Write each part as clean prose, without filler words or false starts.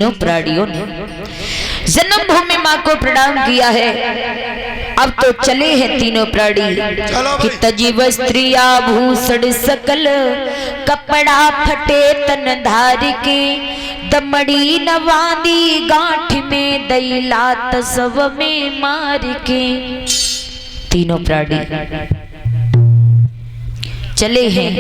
तीनों प्राणियों ने जन्मभूमि माँ को प्रणाम किया है। अब तो चले हैं तीनों प्राणी कि तजी वस्त्री आभूषण सकल, कपड़ा फटे तन धार के, दमड़ी नवादी गांठ में दैलात सब में मार के। तीनों प्राणी चले हैं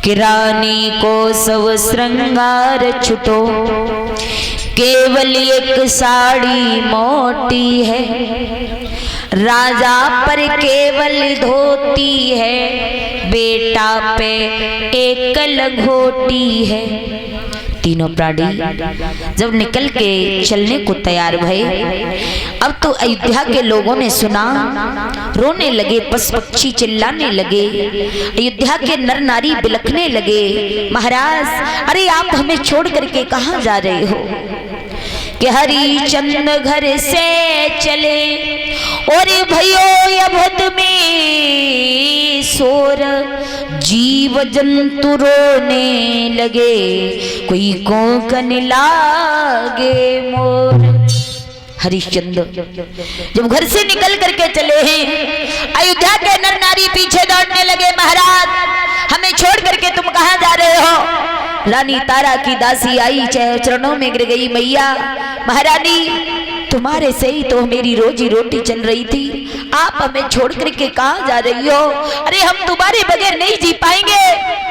कि रानी को सब श्रृंगार छुटो, केवल एक साड़ी मोटी है, राजा पर केवल धोती है, बेटा पे एक लंगोटी है। तीनों प्राणी जब निकल के चलने को तैयार भये, अब तो अयोध्या के लोगों ने सुना, रोने लगे, पशु पक्षी चिल्लाने लगे, अयोध्या के नर नारी बिलखने लगे, महाराज अरे आप हमें छोड़ करके कहाँ जा रहे हो? कि हरिश्चंद्र घर से चले और भयो अवध में शोर, जीव जंतु रोने लगे, कोई कोंकन लागे मोर। हरिश्चंद्र जब घर से निकल करके चले हैं, अयोध्या के नर नारी पीछे दौड़ने लगे, महाराज हमें छोड़ करके तुम कहाँ जा रहे हो? रानी तारा की दासी आई, चरणों में गिर गई, मैया महारानी तुम्हारे से ही तो मेरी रोजी रोटी चल रही थी, आप हमें छोड़ करके कहाँ जा रही हो? अरे हम तुम्हारे बगैर नहीं जी पाएंगे।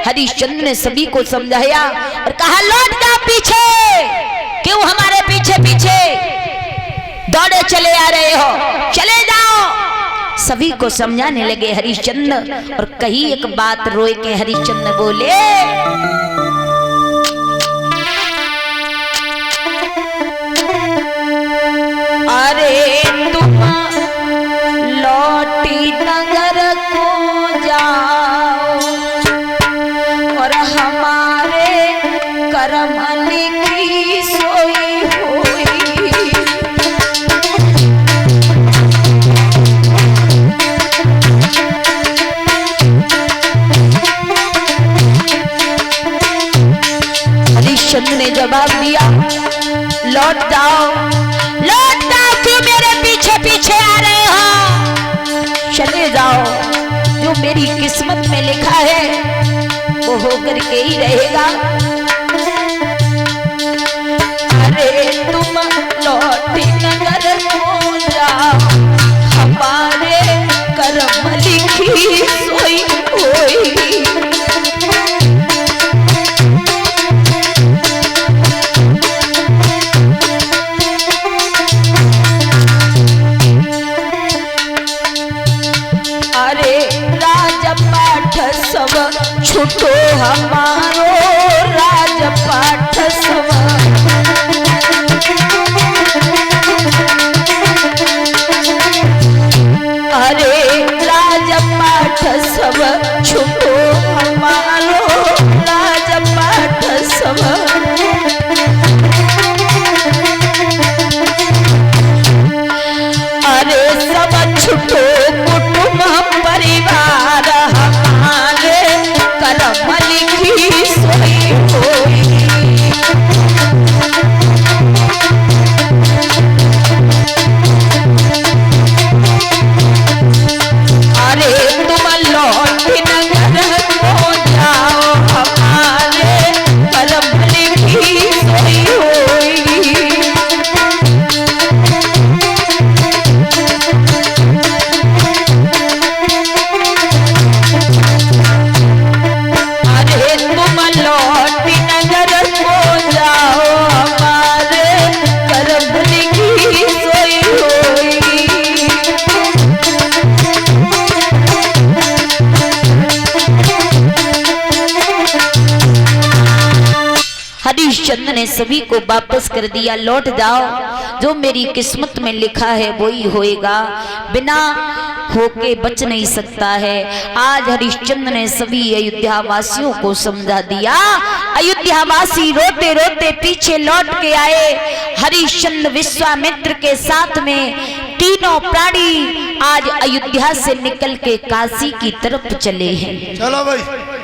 हरिश्चंद्र ने सभी को समझाया और कहा लौट जाओ पीछे, क्यों हमारे पीछे पीछे दौड़े चले आ रहे हो, चले जाओ। सभी को समझाने लगे हरिश्चंद्र, और कही एक बात रोए के हरिश्चंद्र बोले, अरे तुम लौटी नगर को जाओ और हमारे कर्म लिखी सोई हुई। हरिश्चंद्र ने जवाब दिया, लौट जाओ, लौट जाओ, क्यों मेरे पीछे पीछे आ रहे हो? चले जाओ, जो मेरी किस्मत में लिखा है वो होकर के ही रहेगा। अरे तुम लौटी नगर को जाओ, हमारे कर्म लिखी सोई हुई। छुटो हमारो राजपाठ सब, अरे राजपाठ सब छुटो हमारो राजपाठ सब। अरे सब छुटो कुटुंब परिवार, हमारे कर्म लिखी सोई हुई। अरे तुम लौट नगर को जाओ, हमारे कर्म लिखी सोई हुई। हरिश्चंद्र ने सभी को वापस कर दिया, लौट जाओ, जो मेरी किस्मत में लिखा है वही होएगा, बिना होके बच नहीं सकता है। आज हरिश्चंद्र ने सभी अयोध्या वासियों को समझा दिया। अयोध्या वासी रोते रोते पीछे लौट के आए। हरिश्चंद्र विश्वामित्र के साथ में तीनों प्राणी आज अयोध्या से निकल के काशी की तरफ चले हैं। चलो भाई।